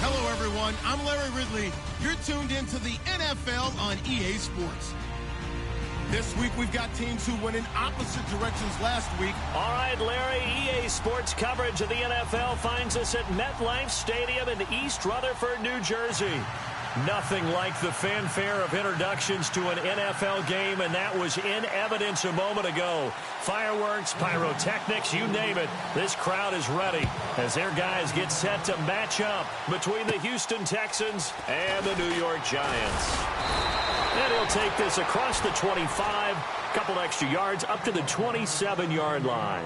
Hello, everyone. I'm Larry Ridley. You're tuned into the NFL on EA Sports. This week, we've got teams who went in opposite directions last week. All right, Larry, EA Sports coverage of the NFL finds us at MetLife Stadium in East Rutherford, New Jersey. Nothing like the fanfare of introductions to an NFL game, and that was in evidence a moment ago. Fireworks, pyrotechnics, you name it. This crowd is ready as their guys get set to match up between the Houston Texans and the New York Giants. And he'll take this across the 25, couple extra yards up to the 27-yard line.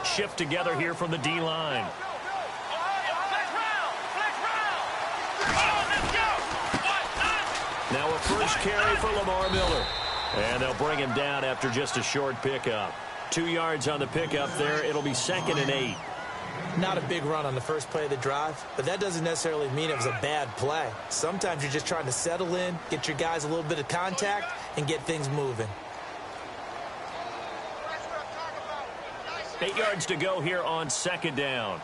Shift together here from the D-line. Now a first carry for Lamar Miller. And they'll bring him down after just a short pickup. 2 yards on the pickup there. It'll be 2nd and 8. Not a big run on the first play of the drive, but that doesn't necessarily mean it was a bad play. Sometimes you're just trying to settle in, get your guys a little bit of contact, and get things moving. 8 yards to go here on 2nd down.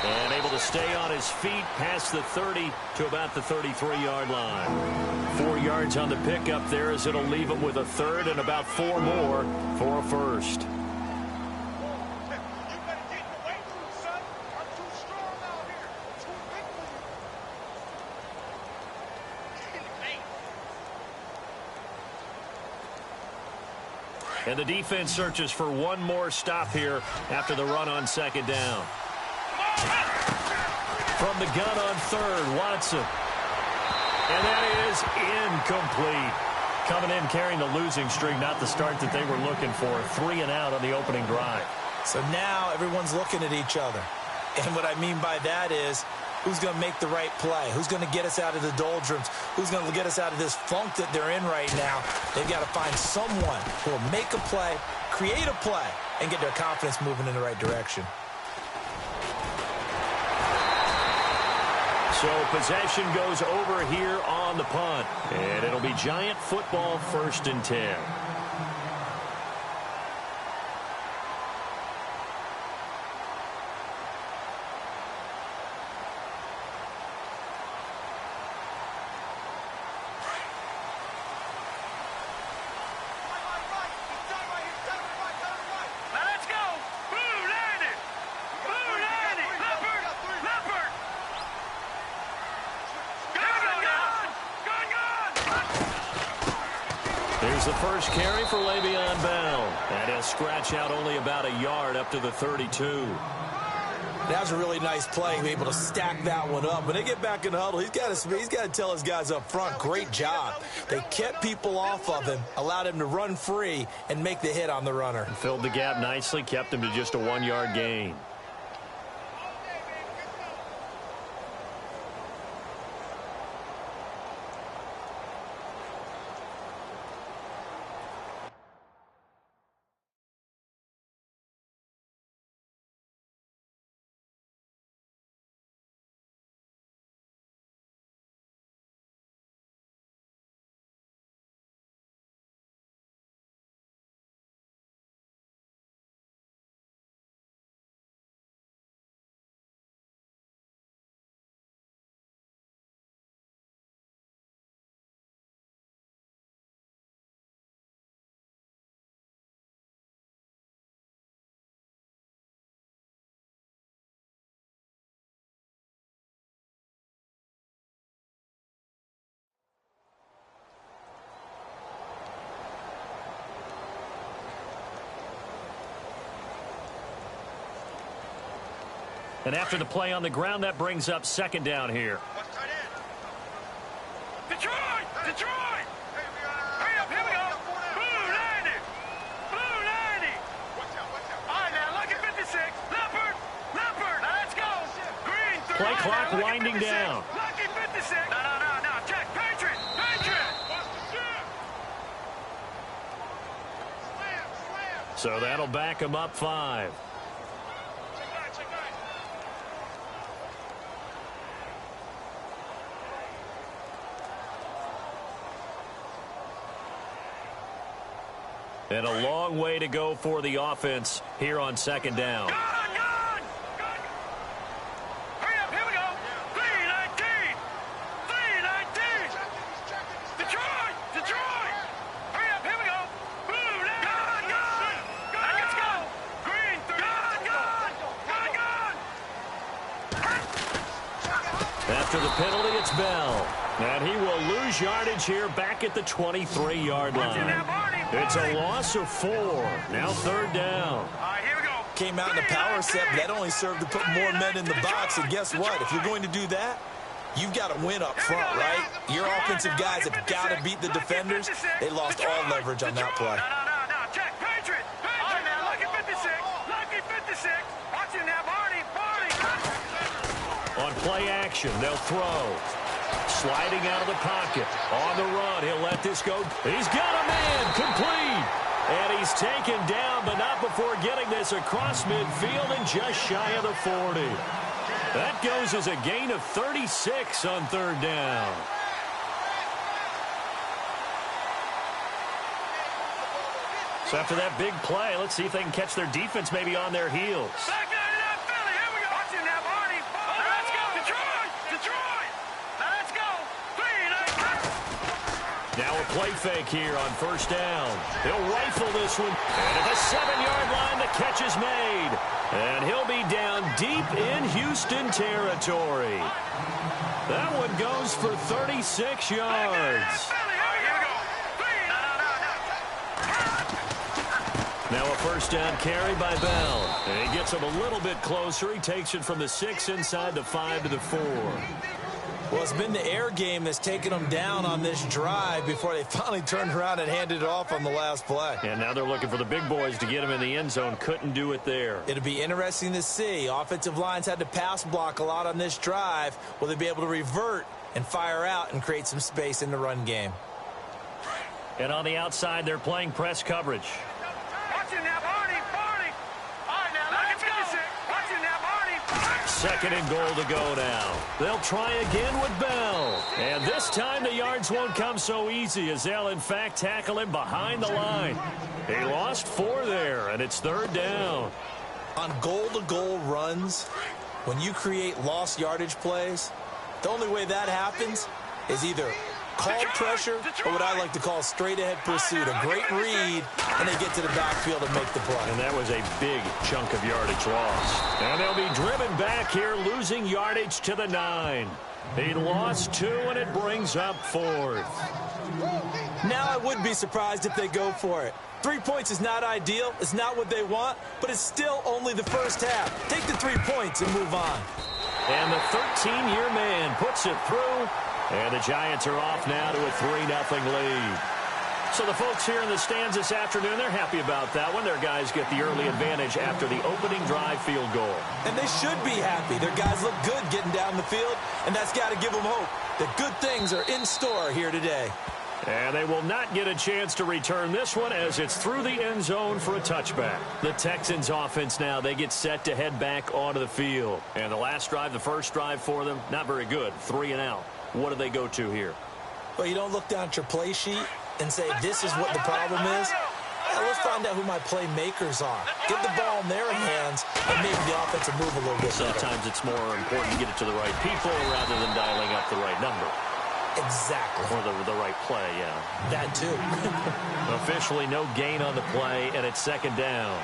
And able to stay on his feet past the 30 to about the 33-yard line. 4 yards on the pickup there as it'll leave him with a 3rd and about 4 more for a first. And the defense searches for one more stop here after the run on 2nd down. From the gun on 3rd, Watson. And that is incomplete. Coming in carrying the losing streak, not the start that they were looking for. 3 and out on the opening drive. So now everyone's looking at each other. And what I mean by that is, who's going to make the right play? Who's going to get us out of the doldrums? Who's going to get us out of this funk that they're in right now? They've got to find someone who will make a play, create a play, and get their confidence moving in the right direction. So possession goes over here on the punt. And it'll be Giant football, 1st and 10. There's the first carry for Le'Veon Bell. And he'll scratch out only about a yard up to the 32. That was a really nice play, able to stack that one up. When they get back in the huddle, he's got to tell his guys up front, great job. They kept people off of him, allowed him to run free, and make the hit on the runner. And filled the gap nicely, kept him to just a 1-yard gain. And after the play on the ground, that brings up 2nd down here. Detroit! Detroit! Hurry up, here we go! Blue 90! Blue 90! All right, now, look at 56. Leopard! Leopard! Now, let's go! Green 3. Play clock winding down. Lucky 56. No. Check. Patriot! Patriot! So that'll back them up 5. And a long way to go for the offense here on 2nd down. Hurry up, here we go. 3-19. 3-19. Detroit. Hurry up, here we go. Blue, let's go. Green, After the penalty, it's Bell. And he will lose yardage here back at the 23-yard line. It's a loss of 4. Now 3rd down. All right, here we go. Came out in the power set, but that only served to put more men in the box. And guess what? If you're going to do that, you've got to win up front, right? Your offensive guys have got to beat the defenders. They lost all leverage on that play. No. Check. Patriot. All right, now, lucky 56. Lucky 56. Watch it now, Barney. On play action, they'll throw. Sliding out of the pocket. On the run, he'll let this go. He's got a man. Complete. And he's taken down, but not before getting this across midfield and just shy of the 40. That goes as a gain of 36 on 3rd down. So after that big play, let's see if they can catch their defense maybe on their heels. Back down to that Philly. Here we go. Watch it now, Barney. Let's go. Detroit. Let's go. 3-19. Now a play fake here on 1st down. He'll rifle this one. And at the 7-yard line, the catch is made. And he'll be down deep in Houston territory. That one goes for 36 yards. Now a 1st down carry by Bell. And he gets him a little bit closer. He takes it from the 6 inside the 5 to the 4. Well, it's been the air game that's taken them down on this drive before they finally turned around and handed it off on the last play. And now they're looking for the big boys to get him in the end zone. Couldn't do it there. It'll be interesting to see. Offensive lines had to pass block a lot on this drive. Will they be able to revert and fire out and create some space in the run game? And on the outside, they're playing press coverage. Watch it now, Barney. All right, now, let's go. Watch it now, Barney. 2nd and goal to go now. They'll try again with Bell. And this time the yards won't come so easy as they'll in fact tackle him behind the line. He lost 4 there, and it's 3rd down. On goal-to-goal runs, when you create lost yardage plays, the only way that happens is either called pressure or what I like to call straight-ahead pursuit. A great read, and they get to the backfield and make the play. And that was a big chunk of yardage lost. And they'll be driven back here, losing yardage to the 9. He lost 2, and it brings up 4th. Now I would be surprised if they go for it. 3 points is not ideal. It's not what they want, but it's still only the first half. Take the 3 points and move on. And the 13-year man puts it through. And the Giants are off now to a 3-0 lead. So the folks here in the stands this afternoon, they're happy about that one. Their guys get the early advantage after the opening drive field goal. And they should be happy. Their guys look good getting down the field, and that's got to give them hope that good things are in store here today. And they will not get a chance to return this one as it's through the end zone for a touchback. The Texans offense now, they get set to head back onto the field. And the last drive, the first drive for them, not very good. 3 and out. What do they go to here? Well, you don't look down at your play sheet and say, this is what the problem is. Well, let's find out who my playmakers are. Get the ball in their hands and maybe the offense will move a little bit better. Sometimes it's more important to get it to the right people rather than dialing up the right number. Exactly. Or the right play, yeah. That too. Officially no gain on the play, and it's 2nd down.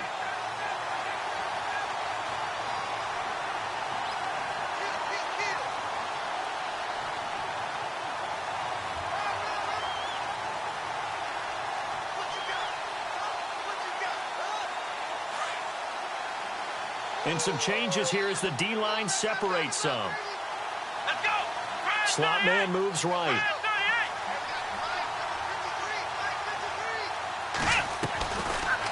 And some changes here as the D-line separates some. Let's go. Slot man moves right.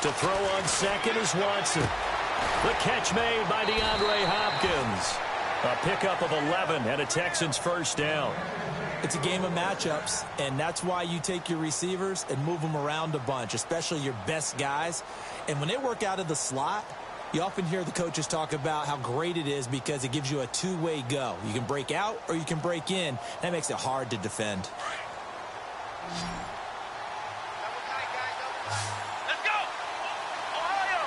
To throw on 2nd is Watson. The catch made by DeAndre Hopkins. A pickup of 11 and a Texans 1st down. It's a game of matchups, and that's why you take your receivers and move them around a bunch, especially your best guys. And when they work out of the slot, you often hear the coaches talk about how great it is because it gives you a two-way go. You can break out or you can break in. That makes it hard to defend. Let's go! Ohio!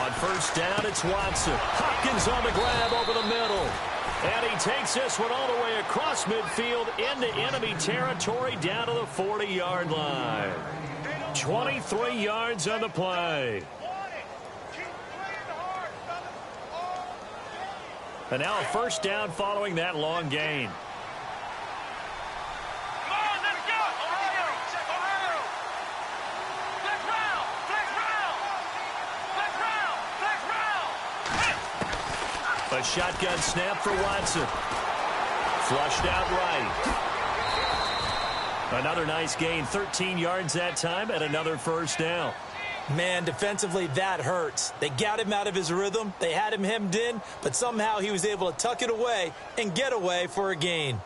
On first down, it's Watson. Hopkins on the grab over the middle. And he takes this one all the way across midfield into enemy territory down to the 40-yard line. 23 yards on the play. And now a first down following that long gain. Come on, let's go! Ohio! Ohio! Flex round! Flex round! Flex round! Flex round! A shotgun snap for Watson. Flushed out right. Another nice gain, 13 yards that time, and another first down. Man, defensively, that hurts. They got him out of his rhythm. They had him hemmed in, but somehow he was able to tuck it away and get away for a gain.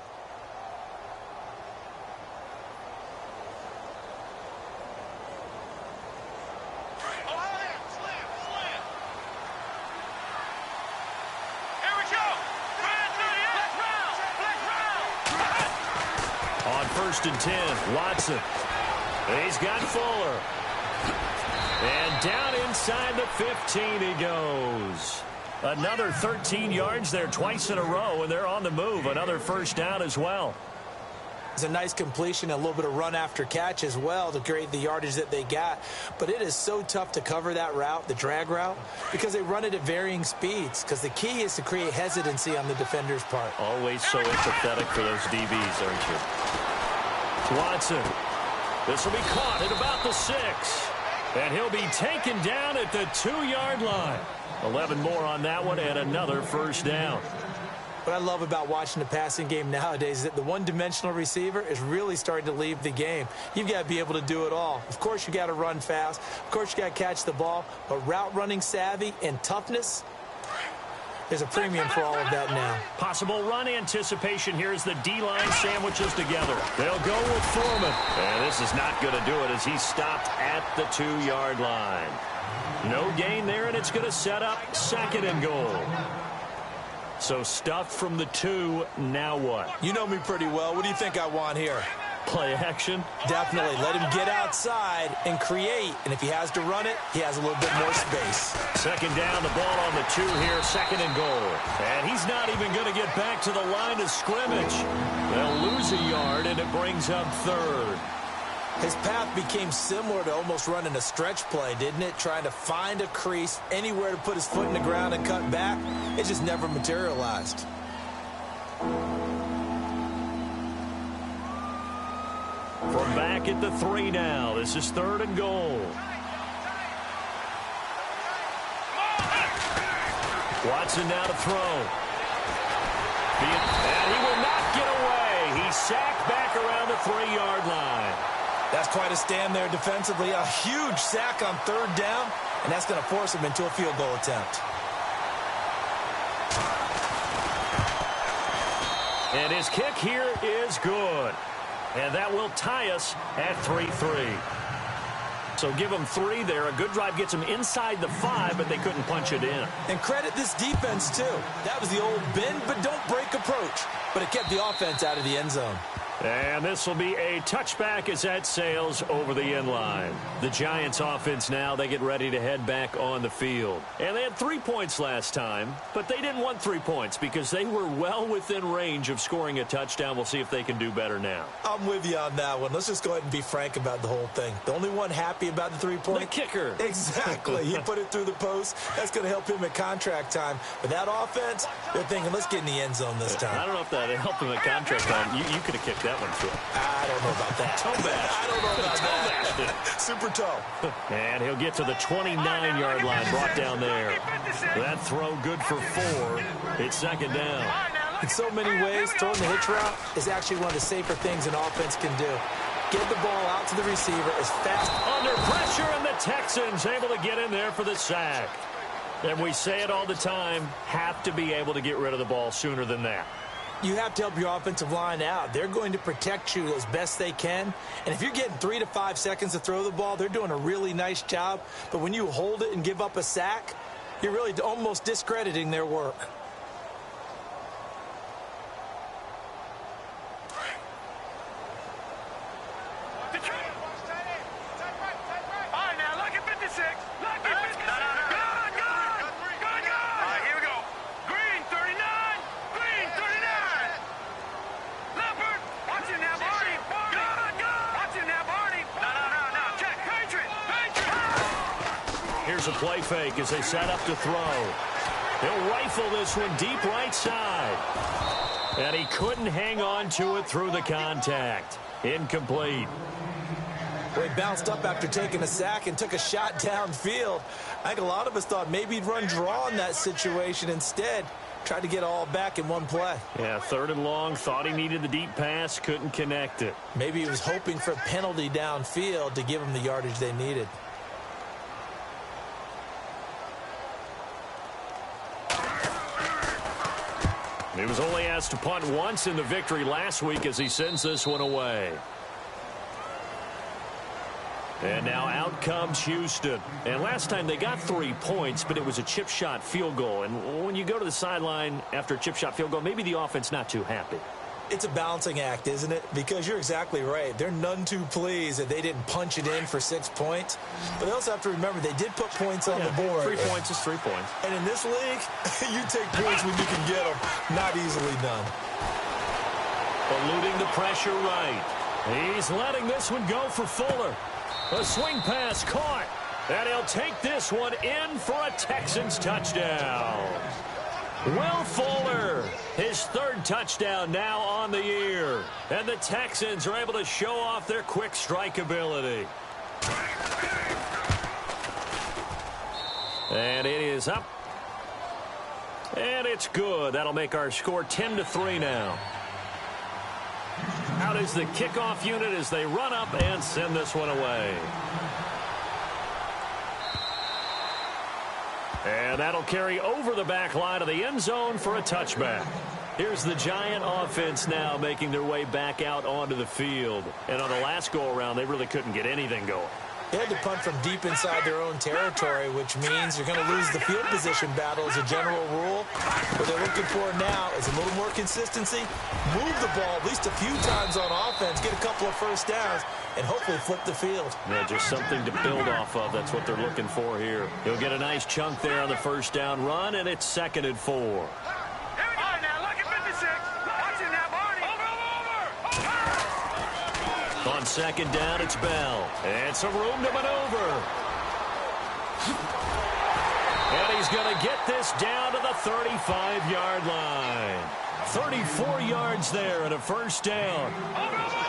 First and 10, Watson. He's got Fuller. And down inside the 15 he goes. Another 13 yards there twice in a row, and they're on the move. Another first down as well. It's a nice completion, a little bit of run after catch as well to create the yardage that they got. But it is so tough to cover that route, the drag route, because they run it at varying speeds. Because the key is to create hesitancy on the defender's part. Always so empathetic for those DBs, aren't you? Watson. This will be caught at about the 6. And he'll be taken down at the 2-yard line. 11 more on that one and another first down. What I love about watching the passing game nowadays is that the one-dimensional receiver is really starting to leave the game. You've got to be able to do it all. Of course, you got to run fast. Of course, you got to catch the ball. But route running savvy and toughness, there's a premium for all of that now. Possible run anticipation here as the D-line sandwiches together. They'll go with Foreman. And this is not going to do it as he's stopped at the 2-yard line. No gain there, and it's going to set up second and goal. So stuffed from the 2, now what? You know me pretty well. What do you think I want here? Play action? Definitely. Let him get outside and create. And if he has to run it, he has a little bit more space. Second down, the ball on the 2 here, second and goal. And he's not even going to get back to the line of scrimmage. They'll lose a yard, and it brings up third. His path became similar to almost running a stretch play, didn't it? Trying to find a crease, anywhere to put his foot in the ground and cut back. It just never materialized. From back at the 3 now. This is third and goal. Watson now to throw. And he will not get away. He's sacked back around the 3-yard line. That's quite a stand there defensively. A huge sack on third down, and that's going to force him into a field goal attempt. And his kick here is good. And that will tie us at 3-3. So give them 3 there. A good drive gets them inside the 5, but they couldn't punch it in. And credit this defense, too. That was the old bend but don't break approach. But it kept the offense out of the end zone. And this will be a touchback as that sails over the end line. The Giants offense now, they get ready to head back on the field. And they had 3 points last time, but they didn't want 3 points because they were well within range of scoring a touchdown. We'll see if they can do better now. I'm with you on that one. Let's just go ahead and be frank about the whole thing. The only one happy about the 3-point? The kicker. Exactly. He put it through the post. That's going to help him at contract time. But that offense, they're thinking, let's get in the end zone this time. I don't know if that helped him at contract time. You could have kicked that one through. I don't know about that. Toe bash. I don't know about that. Super toe. And he'll get to the 29-yard line, brought down there. That throw good for 4. It's second down. In so many ways, throwing the hitch route is actually one of the safer things an offense can do. Get the ball out to the receiver as fast. Under pressure, and the Texans able to get in there for the sack. And we say it all the time, have to be able to get rid of the ball sooner than that. You have to help your offensive line out. They're going to protect you as best they can. And if you're getting 3 to 5 seconds to throw the ball, they're doing a really nice job. But when you hold it and give up a sack, you're really almost discrediting their work. Here's a play fake as they set up to throw. He'll rifle this one deep right side. And he couldn't hang on to it through the contact. Incomplete. Well, he bounced up after taking a sack and took a shot downfield. I think a lot of us thought maybe he'd run draw in that situation instead. Tried to get all back in one play. Yeah, 3rd and long. Thought he needed the deep pass. Couldn't connect it. Maybe he was hoping for a penalty downfield to give him the yardage they needed. He was only asked to punt once in the victory last week as he sends this one away. And now out comes Houston. And last time they got 3 points, but it was a chip shot field goal. And when you go to the sideline after a chip shot field goal, maybe the offense not too happy. It's a balancing act, isn't it? Because you're exactly right. They're none too pleased that they didn't punch it in for 6 points. But they also have to remember they did put points on the board. 3 points is 3 points. And in this league, you take points when you can get them. Not easily done. Eluding the pressure right. He's letting this one go for Fuller. A swing pass caught. And he'll take this one in for a Texans touchdown. Will Fuller, his 3rd touchdown now on the year. And the Texans are able to show off their quick strike ability. And it is up. And it's good. That'll make our score 10-3 now. Out is the kickoff unit as they run up and send this one away. And that'll carry over the back line of the end zone for a touchback. Here's the Giant offense now making their way back out onto the field. And on the last go-around, they really couldn't get anything going. They had to punt from deep inside their own territory, which means you're going to lose the field position battle as a general rule. What they're looking for now is a little more consistency, move the ball at least a few times on offense, get a couple of first downs, and hopefully flip the field. Yeah, just something to build off of. That's what they're looking for here. He'll get a nice chunk there on the first down run, and it's 2nd and 4. On 2nd down, it's Bell. And some room to maneuver. And he's going to get this down to the 35-yard line. 34 yards there and a first down.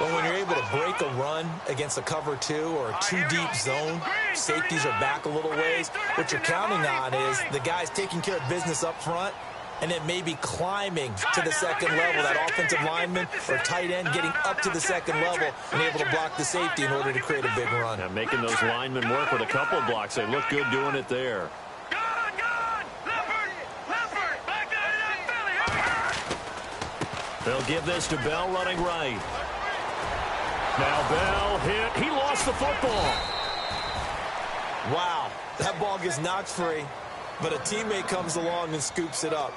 Well, when you're able to break a run against a cover 2 or a 2-deep zone, safeties are back a little ways. What you're counting on is the guys taking care of business up front and then maybe climbing to the 2nd level, that offensive lineman or tight end getting up to the 2nd level and able to block the safety in order to create a big run. Yeah, making those linemen work with a couple of blocks. They look good doing it there. They'll give this to Bell running right. Now Bell hit. He lost the football. Wow, that ball gets knocked free, but a teammate comes along and scoops it up.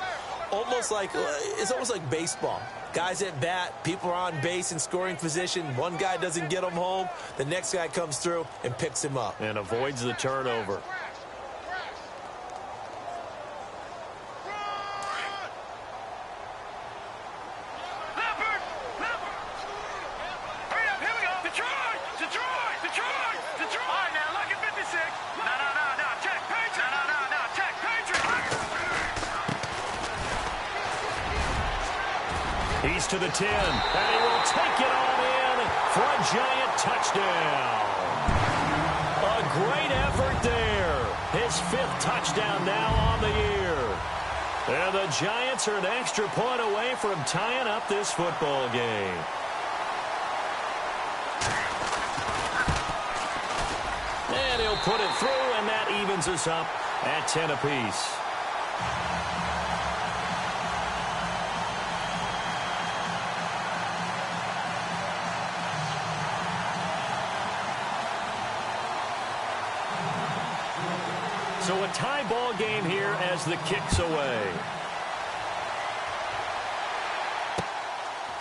It's almost like baseball. Guys at bat, people are on base in scoring position. One guy doesn't get him home. The next guy comes through and picks him up. And avoids the turnover. He's to the 10, and he will take it on in for a Giant touchdown. A great effort there. His 5th touchdown now on the year. And the Giants are an extra point away from tying up this football game. And he'll put it through, and that evens us up at 10 apiece. So a tie ball game here as the kick's away.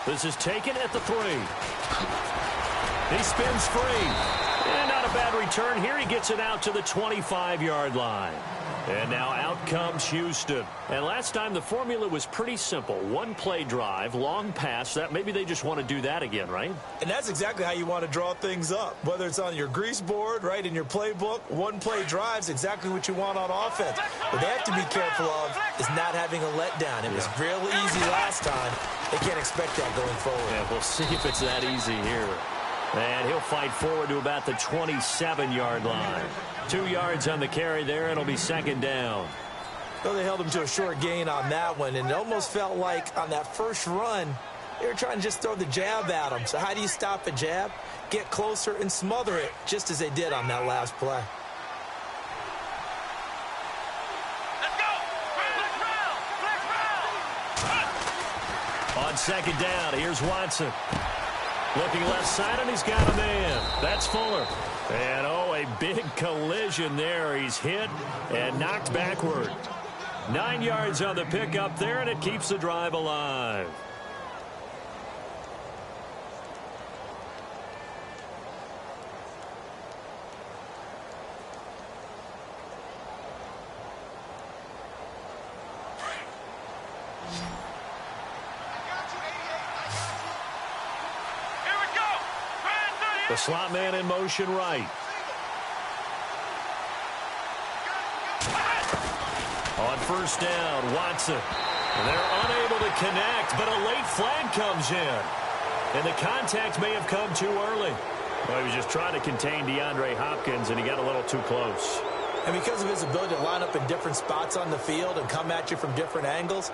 This is taken at the 3. He spins free. And not a bad return here. He gets it out to the 25-yard line. And now out comes Houston. And last time the formula was pretty simple. One play drive, long pass. That maybe they just want to do that again, right? And that's exactly how you want to draw things up. Whether it's on your grease board, right, in your playbook, one play drive's exactly what you want on offense. What they have to be careful of is not having a letdown. It was real easy last time. They can't expect that going forward. Yeah, we'll see if it's that easy here. And he'll fight forward to about the 27-yard line. 2 yards on the carry there. It'll be second down. Well, they held him to a short gain on that one, and it almost felt like on that first run, they were trying to just throw the jab at him. So how do you stop a jab? Get closer and smother it, just as they did on that last play. Let's go! Flex round! On second down, here's Watson. Looking left side, and he's got a man. That's Fuller. And, oh, a big collision there. He's hit and knocked backward. 9 yards on the pickup there, and it keeps the drive alive. The slot man in motion right. On first down, Watson. And they're unable to connect, but a late flag comes in. And the contact may have come too early. Well, he was just trying to contain DeAndre Hopkins, and he got a little too close. And because of his ability to line up in different spots on the field and come at you from different angles,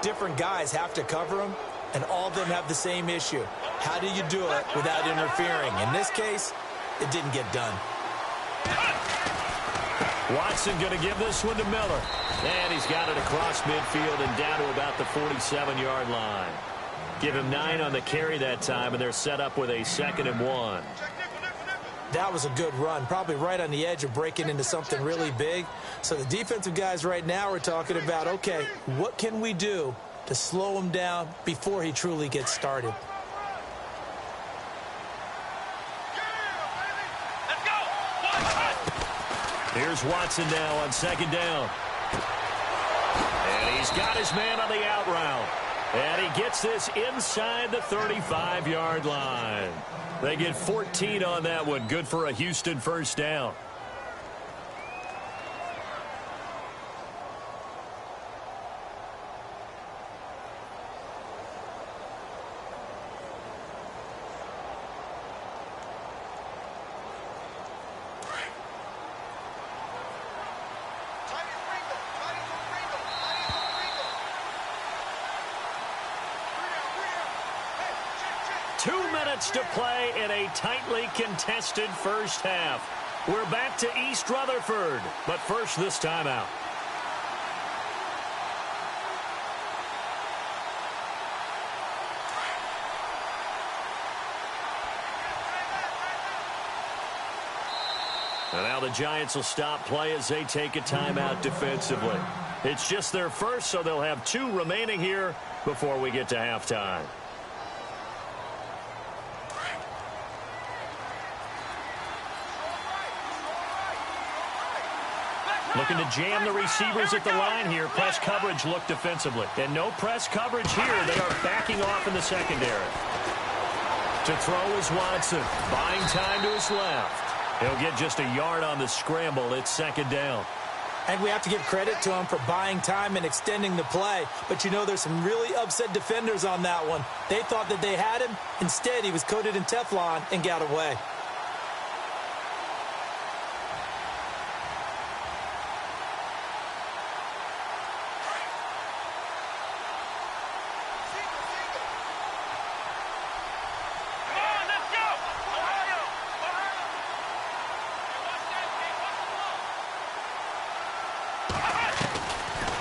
different guys have to cover him, and all of them have the same issue. How do you do it without interfering? In this case, it didn't get done. Watson going to give this one to Miller. And he's got it across midfield and down to about the 47-yard line. Give him 9 on the carry that time, and they're set up with a 2nd and 1. That was a good run, probably right on the edge of breaking into something really big. So the defensive guys right now are talking about, okay, what can we do to slow him down before he truly gets started? Here's Watson now on second down. And he's got his man on the out route. And he gets this inside the 35-yard line. They get 14 on that one. Good for a Houston first down. To play in a tightly contested first half. We're back to East Rutherford, but first this timeout. And now the Giants will stop play as they take a timeout defensively. It's just their first, so they'll have 2 remaining here before we get to halftime. Looking to jam the receivers at the line here. Press coverage look defensively. And no press coverage here. They are backing off in the secondary. To throw is Watson. Buying time to his left. He'll get just a yard on the scramble. It's second down. And we have to give credit to him for buying time and extending the play. But, you know, there's some really upset defenders on that one. They thought that they had him. Instead, he was coated in Teflon and got away.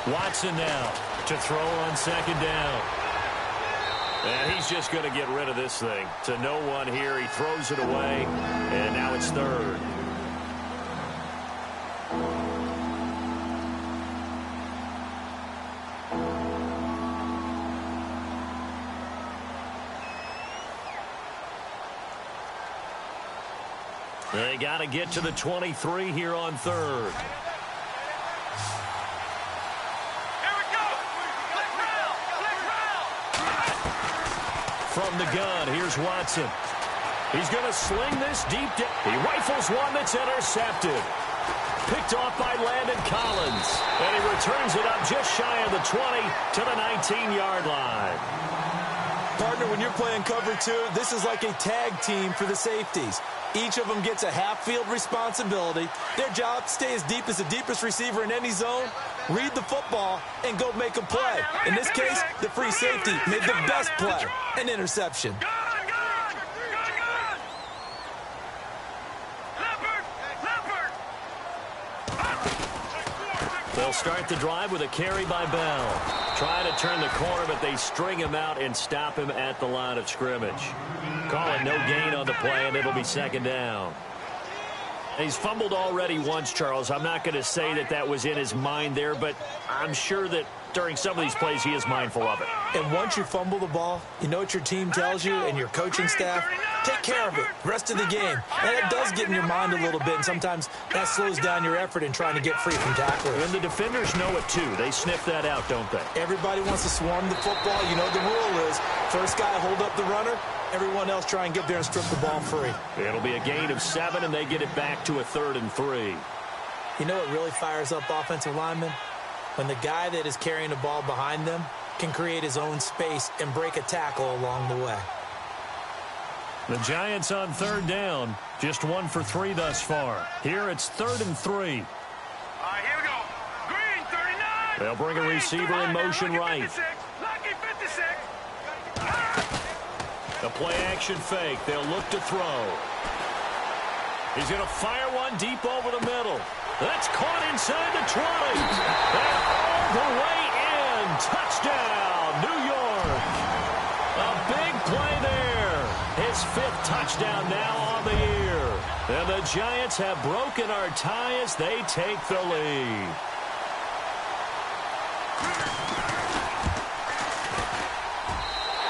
Watson now to throw on second down. And he's just going to get rid of this thing. To no one here. He throws it away. And now it's third. They got to get to the 23 here on third. From the gun, here's Watson. He's going to sling this deep. He rifles one that's intercepted. Picked off by Landon Collins. And he returns it up just shy of the 20 to the 19-yard line. Partner, when you're playing cover two, this is like a tag team for the safeties. Each of them gets a half-field responsibility. Their job, stay as deep as the deepest receiver in any zone, read the football, and go make a play. In this case, the free safety made the best play, an interception. They'll start the drive with a carry by Bell. Trying to turn the corner, but they string him out and stop him at the line of scrimmage. Call it no gain on the play, and it'll be second down. He's fumbled already once, Charles. I'm not going to say that that was in his mind there, but I'm sure that during some of these plays he is mindful of it. And once you fumble the ball, you know what your team tells you and your coaching staff? Take care of it the rest of the game. And it does get in your mind a little bit, and sometimes that slows down your effort in trying to get free from tacklers. And the defenders know it, too. They sniff that out, don't they? Everybody wants to swarm the football. You know the rule is first guy hold up the runner, everyone else try and get there and strip the ball free. It'll be a gain of 7, and they get it back to a 3rd and 3. You know what really fires up offensive linemen? When the guy that is carrying the ball behind them can create his own space and break a tackle along the way. The Giants on 3rd down. Just 1 for 3 thus far. Here it's 3rd and 3. All right, here we go. Green, 39. They'll bring a receiver in motion right. Lucky 56. A play-action fake. They'll look to throw. He's going to fire one deep over the middle. That's caught inside the 20. And all the way in. Touchdown, New York. A big play there. His 5th touchdown now on the year. And the Giants have broken our tie as they take the lead.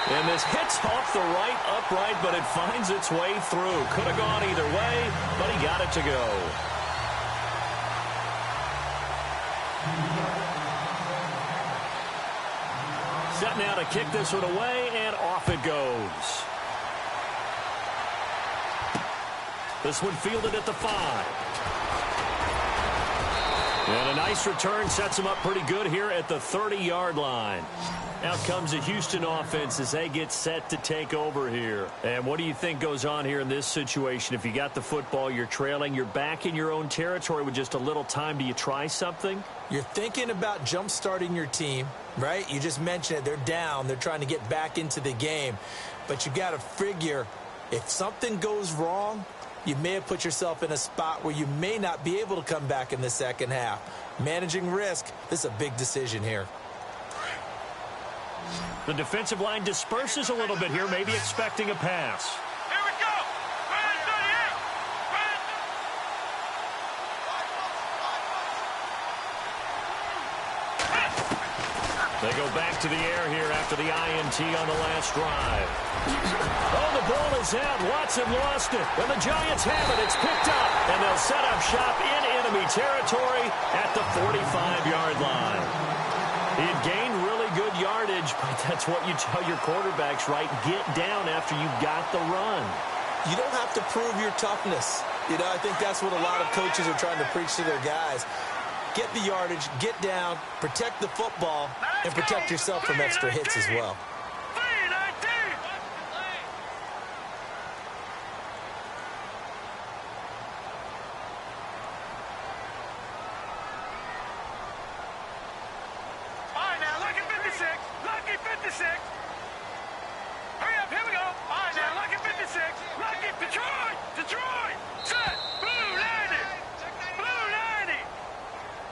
And this hits off the right upright, but it finds its way through. Could have gone either way, but he got it to go. Set now to kick this one away, and off it goes. This one fielded at the 5. And a nice return sets him up pretty good here at the 30-yard line. Out comes the Houston offense as they get set to take over here. And what do you think goes on here in this situation? If you got the football, you're trailing, you're back in your own territory with just a little time. Do you try something? You're thinking about jump-starting your team, right? You just mentioned it. They're down. They're trying to get back into the game. But you got to figure if something goes wrong, you may have put yourself in a spot where you may not be able to come back in the second half. Managing risk, this is a big decision here. The defensive line disperses a little bit here, maybe expecting a pass. Here we go. They go back to the air here after the INT on the last drive. Oh, the ball is out. Watson lost it. And the Giants have it. It's picked up. And they'll set up shop in enemy territory at the 45-yard line. He had gained really good yardage, but that's what you tell your quarterbacks, right? Get down after you've got the run. You don't have to prove your toughness. You know, I think that's what a lot of coaches are trying to preach to their guys. Get the yardage, get down, protect the football, and protect yourself from extra hits as well.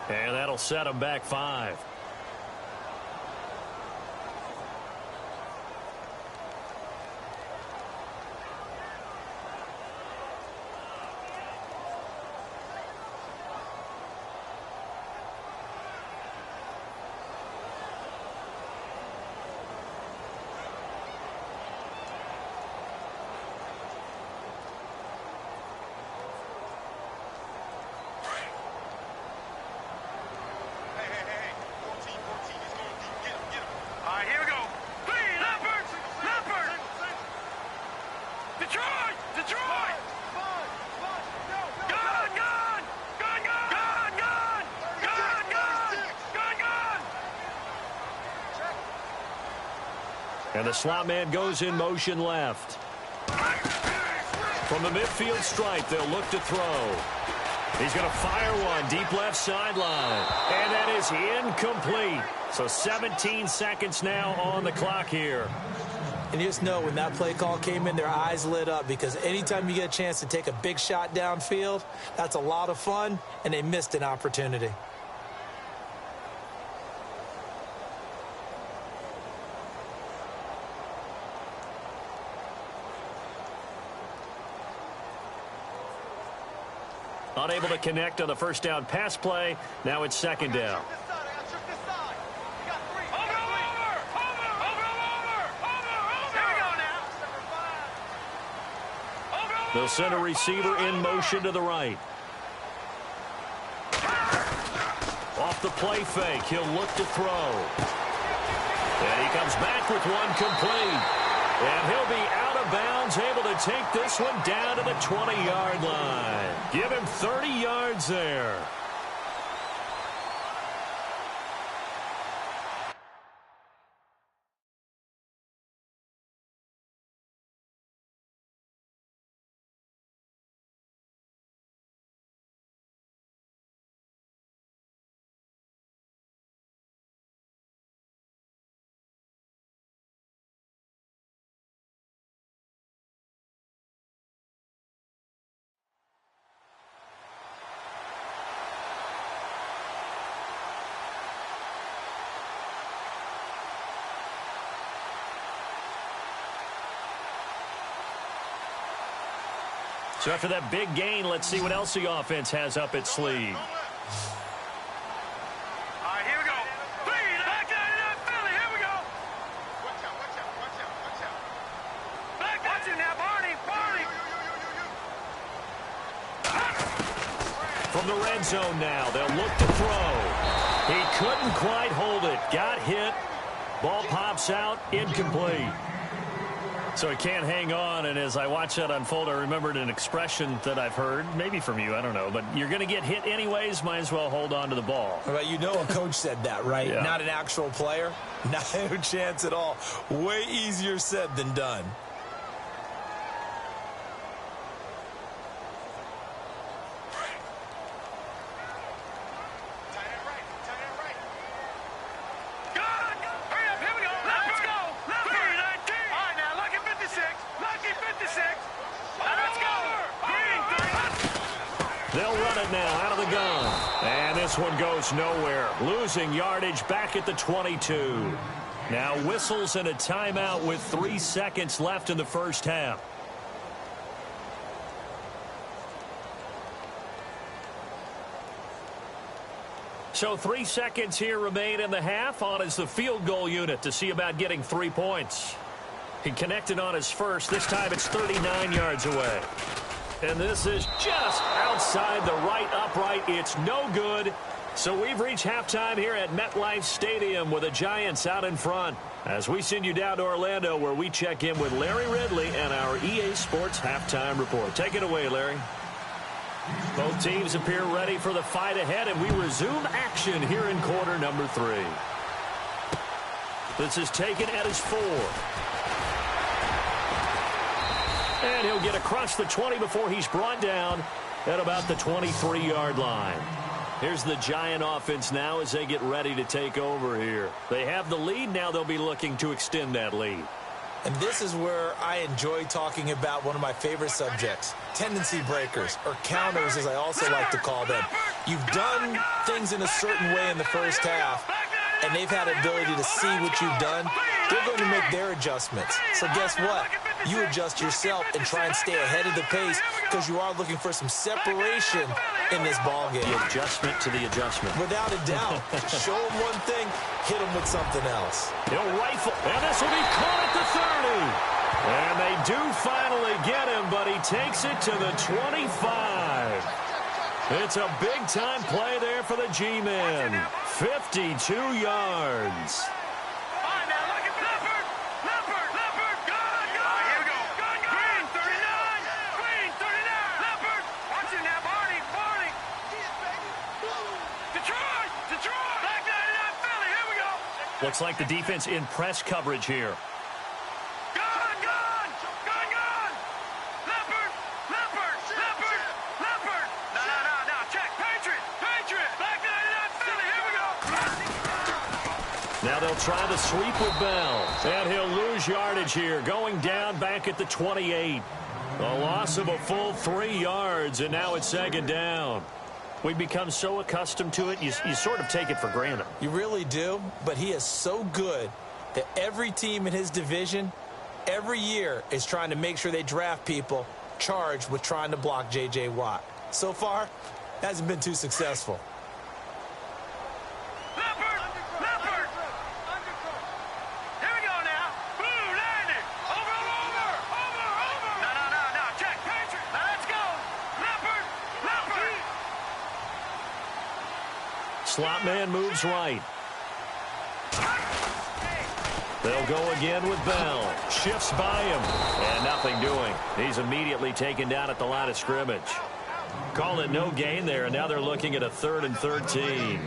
And that'll set them back 5. And the slot man goes in motion left. From the midfield stripe, they'll look to throw. He's going to fire one deep left sideline. And that is incomplete. So 17 seconds now on the clock here. And you just know when that play call came in, their eyes lit up, because anytime you get a chance to take a big shot downfield, that's a lot of fun, and they missed an opportunity. Unable to connect on the first down pass play. Now it's second down. They'll send a receiver in motion to the right. Off the play fake, he'll look to throw. And he comes back with one complete. And he'll be out of bounds, able to take this one down to the 20-yard line. Give him 30 yards there. So after that big gain, let's see what else the offense has up its sleeve. All right, here we go. Back down in that Philly. Here we go. Watch out, watch out, watch out, watch out. Back down. Watch it now, Barney. Barney. From the red zone now, they'll look to throw. He couldn't quite hold it. Got hit. Ball pops out. Incomplete. So he can't hang on, and as I watch that unfold, I remembered an expression that I've heard, maybe from you, I don't know, but you're going to get hit anyways, might as well hold on to the ball. Well, you know a coach said that, right? Yeah. Not an actual player. No chance at all. Way easier said than done. They'll run it now out of the gun. And this one goes nowhere. Losing yardage back at the 22. Now whistles and a timeout with 3 seconds left in the first half. So 3 seconds here remain in the half. On is the field goal unit to see about getting 3 points. He connected on his first. This time it's 39 yards away. And this is just outside the right upright. It's no good. So we've reached halftime here at MetLife Stadium with the Giants out in front. As we send you down to Orlando, where we check in with Larry Ridley and our EA Sports halftime report. Take it away, Larry. Both teams appear ready for the fight ahead, and we resume action here in quarter number 3. This is taken at his 4. And he'll get across the 20 before he's brought down at about the 23-yard line. Here's the Giant offense now as they get ready to take over here. They have the lead. Now they'll be looking to extend that lead. And this is where I enjoy talking about one of my favorite subjects, tendency breakers, or counters as I also like to call them. You've done things in a certain way in the first half, and they've had the ability to see what you've done. They're going to make their adjustments. So guess what? You adjust yourself and try and stay ahead of the pace, because you are looking for some separation in this ball game. The adjustment to the adjustment. Without a doubt. Show them one thing, hit them with something else. He'll rifle, and this will be caught at the 30. And they do finally get him, but he takes it to the 25. It's a big-time play there for the G-Men. 52 yards. Looks like the defense in press coverage here. Now they'll try the sweep with Bell. And he'll lose yardage here, going down back at the 28. A loss of a full 3 yards, and now it's second down. We've become so accustomed to it, you sort of take it for granted. You really do, but he is so good that every team in his division, every year, is trying to make sure they draft people charged with trying to block J.J. Watt. So far, hasn't been too successful. Slot man moves right. They'll go again with Bell. Shifts by him. And nothing doing. He's immediately taken down at the line of scrimmage. Call it no gain there, and now they're looking at a 3rd and 13.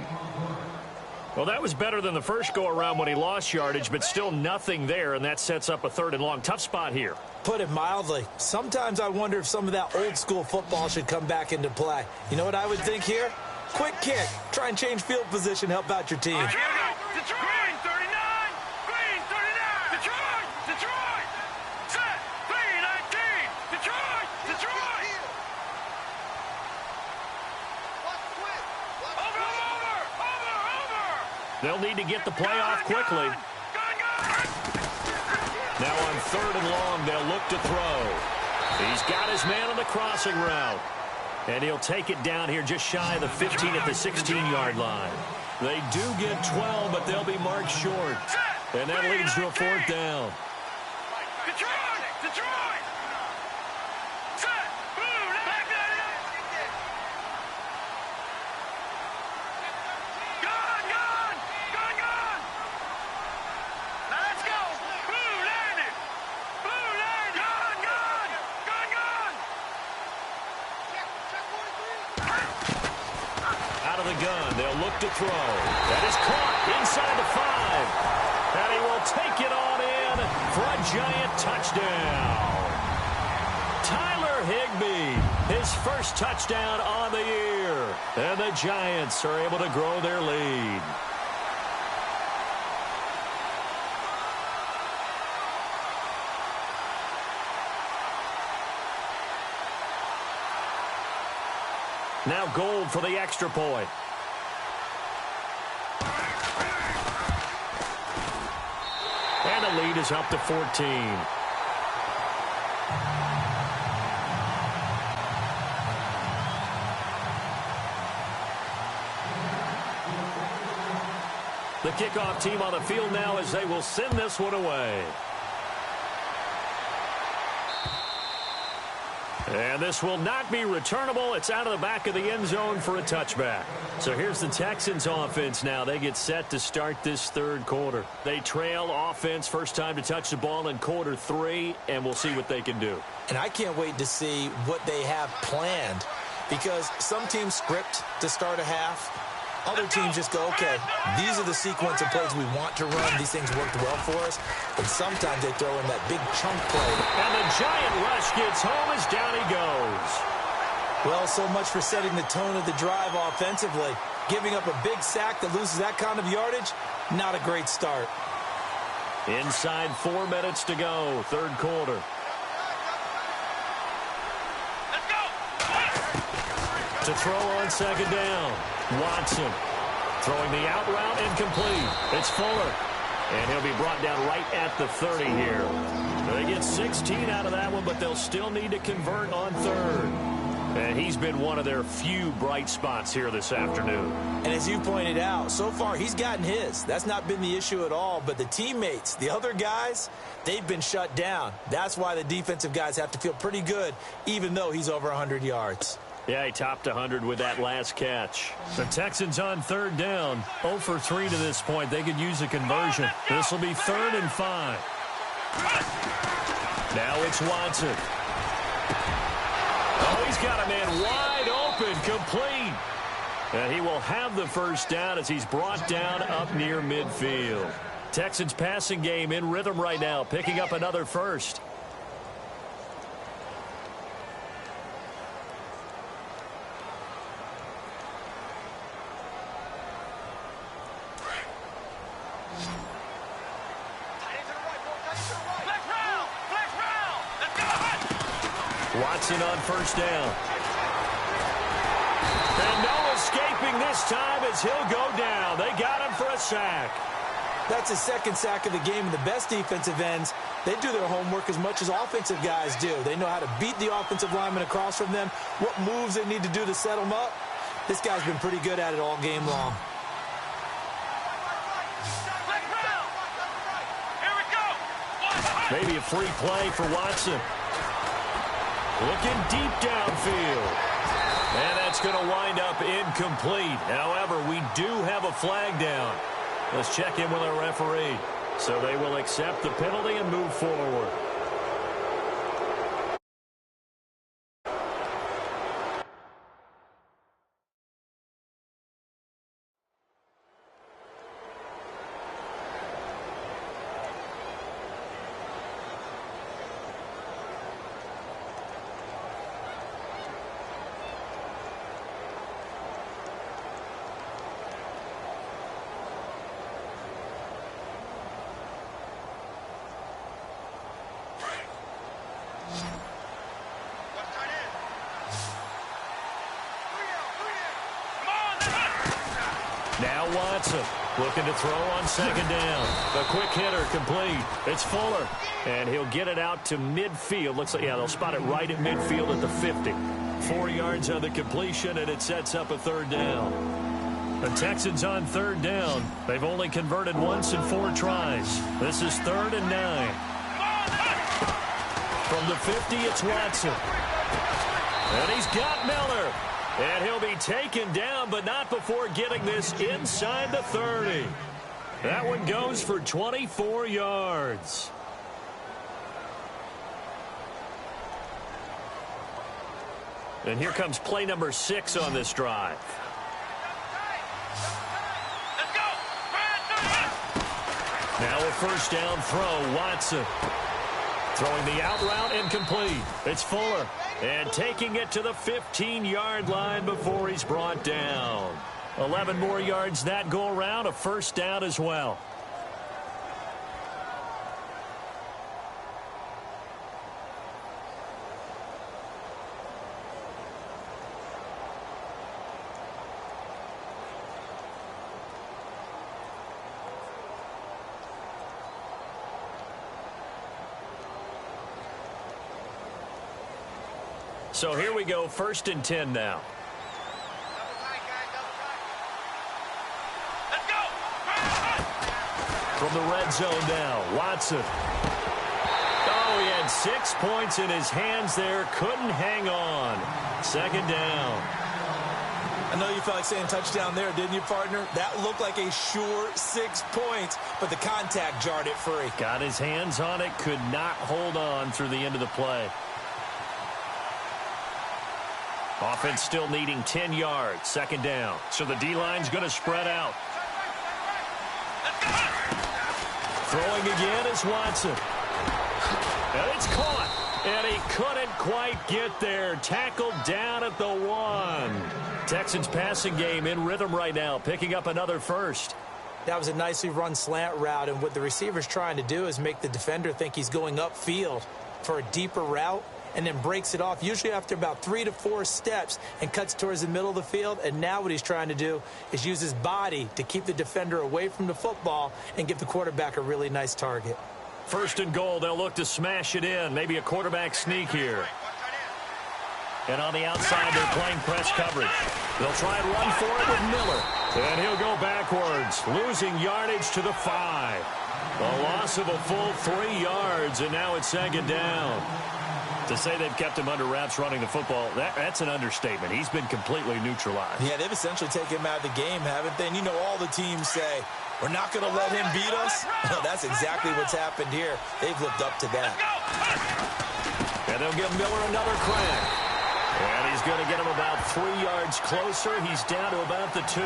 Well, that was better than the first go-around when he lost yardage, but still nothing there, and that sets up a 3rd and long. Tough spot here. Put it mildly. Sometimes I wonder if some of that old-school football should come back into play. You know what I would think here? Quick kick. Try and change field position. Help out your team. Here we go. Detroit, 39. Green, 39. Detroit, Detroit. Set, 319. Detroit, Detroit. Over. They'll need to get the play off quickly. Now on 3rd and long, they'll look to throw. He's got his man on the crossing route. And he'll take it down here just shy of the 15 at the 16-yard line. They do get 12, but they'll be marked short. And that leads to a 4th down. Detroit. Set. Gone. Now let's go. Blue landed. Gone. Out of the gun, they'll look to throw. That is caught inside the 5. And he will take it on in for a giant touchdown. Tyler Higbee, his first touchdown on the year. And the Giants are able to grow their lead. Now Gold for the extra point. And the lead is up to 14. The kickoff team on the field now as they will send this one away. And this will not be returnable. It's out of the back of the end zone for a touchback. So here's the Texans offense now. They get set to start this 3rd quarter. They trail offense, first time to touch the ball in quarter 3, and we'll see what they can do. And I can't wait to see what they have planned, because some teams script to start a half. Other teams just go, okay, these are the sequence of plays we want to run. These things worked well for us. And sometimes they throw in that big chunk play. And the giant rush gets home as down he goes. Well, so much for setting the tone of the drive offensively. Giving up a big sack that loses that kind of yardage, not a great start. Inside 4 minutes to go, 3rd quarter. Let's go. To throw on 2nd down. Watson throwing the out route incomplete. It's Fuller. And he'll be brought down right at the 30 here. They get 16 out of that one, but they'll still need to convert on 3rd. And he's been one of their few bright spots here this afternoon. And as you pointed out, so far he's gotten his. That's not been the issue at all. But the teammates, the other guys, they've been shut down. That's why the defensive guys have to feel pretty good, even though he's over 100 yards. Yeah, he topped 100 with that last catch. The Texans on 3rd down. 0 for 3 to this point. They could use a conversion. This will be 3rd and 5. Now it's Watson. Oh, he's got a man wide open, complete. And he will have the first down as he's brought down up near midfield. Texans passing game in rhythm right now, picking up another first. Watson on first down. And no escaping this time as he'll go down. They got him for a sack. That's his second sack of the game, and the best defensive ends, they do their homework as much as offensive guys do. They know how to beat the offensive lineman across from them, what moves they need to do to set them up. This guy's been pretty good at it all game long. Maybe a free play for Watson. Looking deep downfield. And that's going to wind up incomplete. However, we do have a flag down. Let's check in with our referee. So they will accept the penalty and move forward. Now Watson looking to throw on second down. The quick hitter complete. It's Fuller. And he'll get it out to midfield. Looks like, yeah, they'll spot it right at midfield at the 50. 4 yards on the completion, and it sets up a third down. The Texans on third down. They've only converted once in 4 tries. This is 3rd and 9. From the 50, it's Watson. And he's got Miller. And he'll be taken down, but not before getting this inside the 30. That one goes for 24 yards. And here comes play number 6 on this drive. Now a first down throw, Watson. Throwing the out route incomplete. It's Fuller. And taking it to the 15-yard line before he's brought down. 11 more yards that go around, a first down as well. So here we go, 1st and 10 now. From the red zone now, Watson. Oh, he had 6 points in his hands there. Couldn't hang on. 2nd down. I know you felt like saying touchdown there, didn't you, partner? That looked like a sure 6 points, but the contact jarred it free. Got his hands on it, could not hold on through the end of the play. Offense still needing 10 yards. 2nd down. So the D-line's going to spread out. Throwing again is Watson. And it's caught. And he couldn't quite get there. Tackled down at the 1. Texans passing game in rhythm right now. Picking up another first. That was a nicely run slant route. And what the receiver's trying to do is make the defender think he's going upfield for a deeper route. And then breaks it off, usually after about 3 to 4 steps, and cuts towards the middle of the field. And now what he's trying to do is use his body to keep the defender away from the football and give the quarterback a really nice target. 1st and goal, they'll look to smash it in. Maybe a quarterback sneak here. And on the outside, they're playing press coverage. They'll try and run for it with Miller. And he'll go backwards, losing yardage to the 5. A loss of a full 3 yards, and now it's 2nd down. To say they've kept him under wraps running the football, that's an understatement. He's been completely neutralized. Yeah, they've essentially taken him out of the game, haven't they? And you know all the teams say, we're not going to let him beat us. Well, that's exactly what's happened here. They've lived up to that. And they'll give Miller another crack. And he's going to get him about 3 yards closer. He's down to about the 2.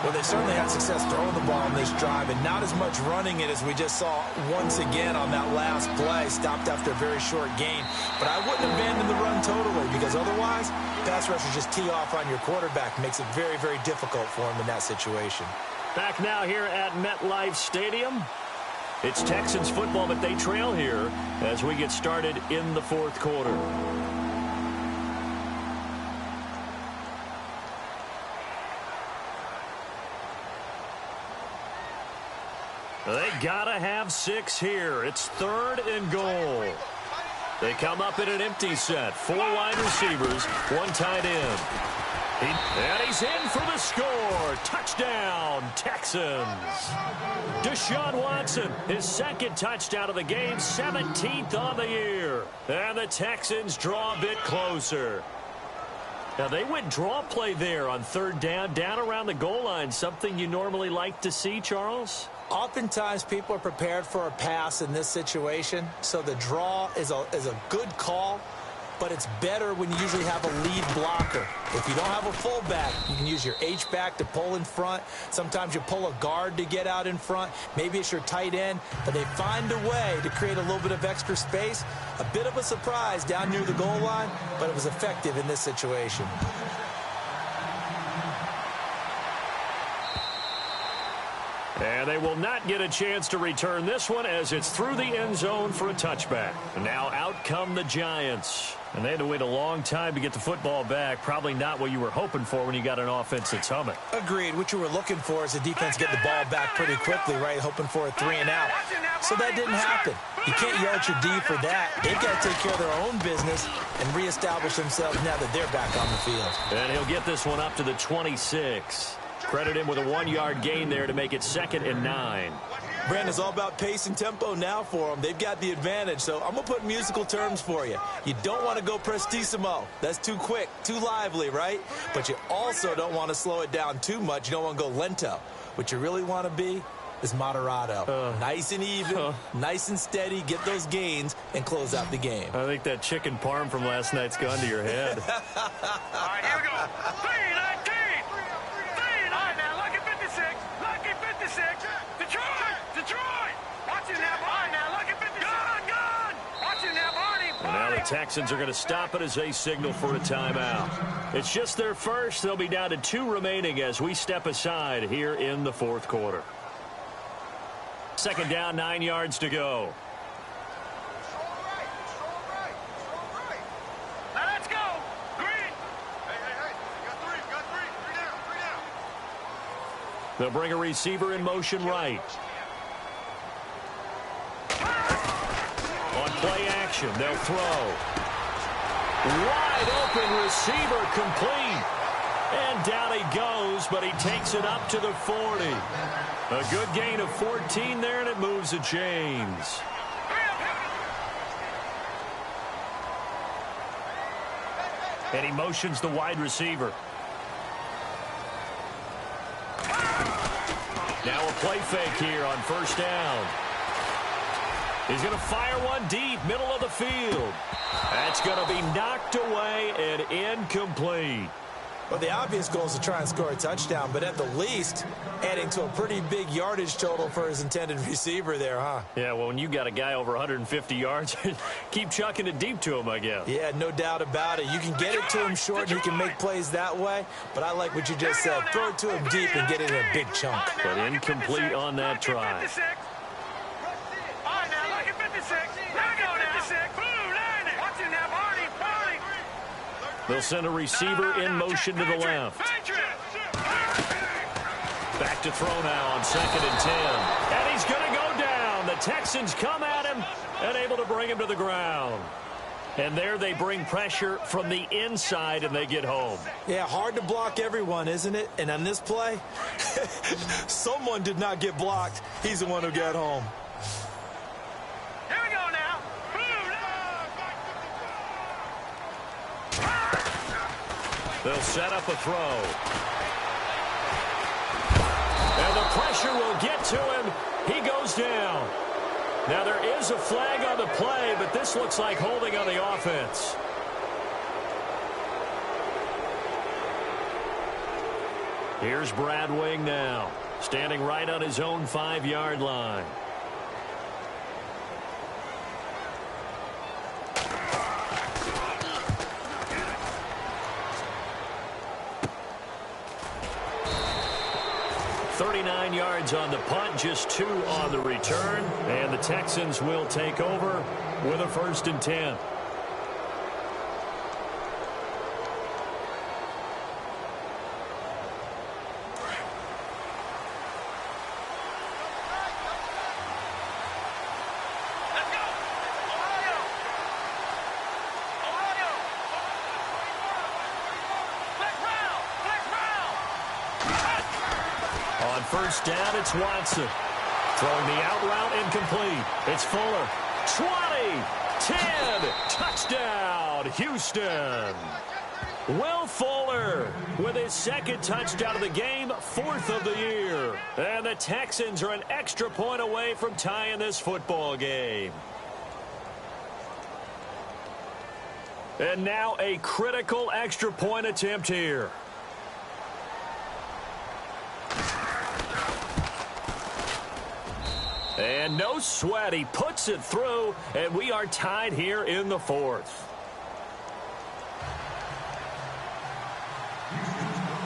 Well, they certainly had success throwing the ball on this drive, and not as much running it as we just saw once again on that last play. Stopped after a very short gain. But I wouldn't abandon the run totally, because otherwise, pass rushers just tee off on your quarterback. Makes it very, very difficult for him in that situation. Back now here at MetLife Stadium. It's Texans football, but they trail here as we get started in the fourth quarter. They gotta have 6 here. It's 3rd and goal. They come up in an empty set. 4 wide receivers, 1 tight end. And he's in for the score. Touchdown, Texans. Deshaun Watson, his 2nd touchdown of the game, 17th on the year. And the Texans draw a bit closer. Now, they went draw play there on 3rd down around the goal line, something you normally like to see, Charles? Oftentimes, people are prepared for a pass in this situation, so the draw is a good call, but it's better when you usually have a lead blocker. If you don't have a fullback, you can use your H-back to pull in front. Sometimes you pull a guard to get out in front. Maybe it's your tight end, but they find a way to create a little bit of extra space. A bit of a surprise down near the goal line, but it was effective in this situation. And they will not get a chance to return this one as it's through the end zone for a touchback. And now out come the Giants. And they had to wait a long time to get the football back. Probably not what you were hoping for when you got an offense that's humming. Agreed. What you were looking for is the defense get the ball back pretty quickly, right? Hoping for a 3 and out. So that didn't happen. You can't yell at your D for that. They've got to take care of their own business and reestablish themselves now that they're back on the field. And he'll get this one up to the 26. Credit him with a 1-yard gain there to make it 2nd and 9. Brandon, it's all about pace and tempo now for them. They've got the advantage, so I'm going to put musical terms for you. You don't want to go prestissimo. That's too quick, too lively, right? But you also don't want to slow it down too much. You don't want to go lento. What you really want to be is moderato. Nice and even, nice and steady, get those gains, and close out the game. I think that chicken parm from last night's gone to your head. All right, here we go. 3-19. And now the Texans are going to stop it as they signal for a timeout. It's just their first. They'll be down to 2 remaining as we step aside here in the fourth quarter. 2nd down, 9 yards to go. Now let's go. 3. Hey. You got 3. You got 3. 3 down. 3 down. They'll bring a receiver in motion right. On play action, they'll throw. Wide open receiver complete. And down he goes, but he takes it up to the 40. A good gain of 14 there, and it moves the chains. And he motions the wide receiver. Now a play fake here on 1st down. He's going to fire one deep, middle of the field. That's going to be knocked away and incomplete. Well, the obvious goal is to try and score a touchdown, but at the least, adding to a pretty big yardage total for his intended receiver there, huh? Yeah, well, when you got a guy over 150 yards, keep chucking it deep to him, I guess. Yeah, no doubt about it. You can get it to him short, and he can make plays that way, but I like what you just said. Throw it to him deep and get it in a big chunk. But incomplete on that try. They'll send a receiver in motion to the left. Back to throw now on 2nd and 10. And he's going to go down. The Texans come at him and able to bring him to the ground. And there they bring pressure from the inside and they get home. Yeah, hard to block everyone, isn't it? And on this play, someone did not get blocked. He's the one who got home. Here we go now. They'll set up a throw. And the pressure will get to him. He goes down. Now there is a flag on the play, but this looks like holding on the offense. Here's Brad Wing now, standing right on his own 5-yard line. 39 yards on the punt, just 2 on the return. And the Texans will take over with a 1st and 10. First down, it's Watson. Throwing the out route incomplete. It's Fuller. 20, 10, touchdown, Houston. Will Fuller with his 2nd touchdown of the game, 4th of the year. And the Texans are an extra point away from tying this football game. And now a critical extra point attempt here. And no sweat, he puts it through, and we are tied here in the 4th.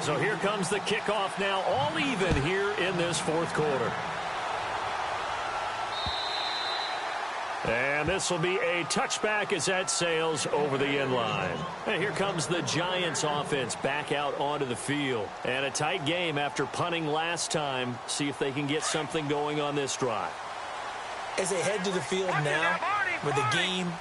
So here comes the kickoff now, all even here in this 4th quarter. And this will be a touchback as that sails over the end line. And here comes the Giants offense back out onto the field. And a tight game after punting last time. See if they can get something going on this drive. As they head to the field now, with the game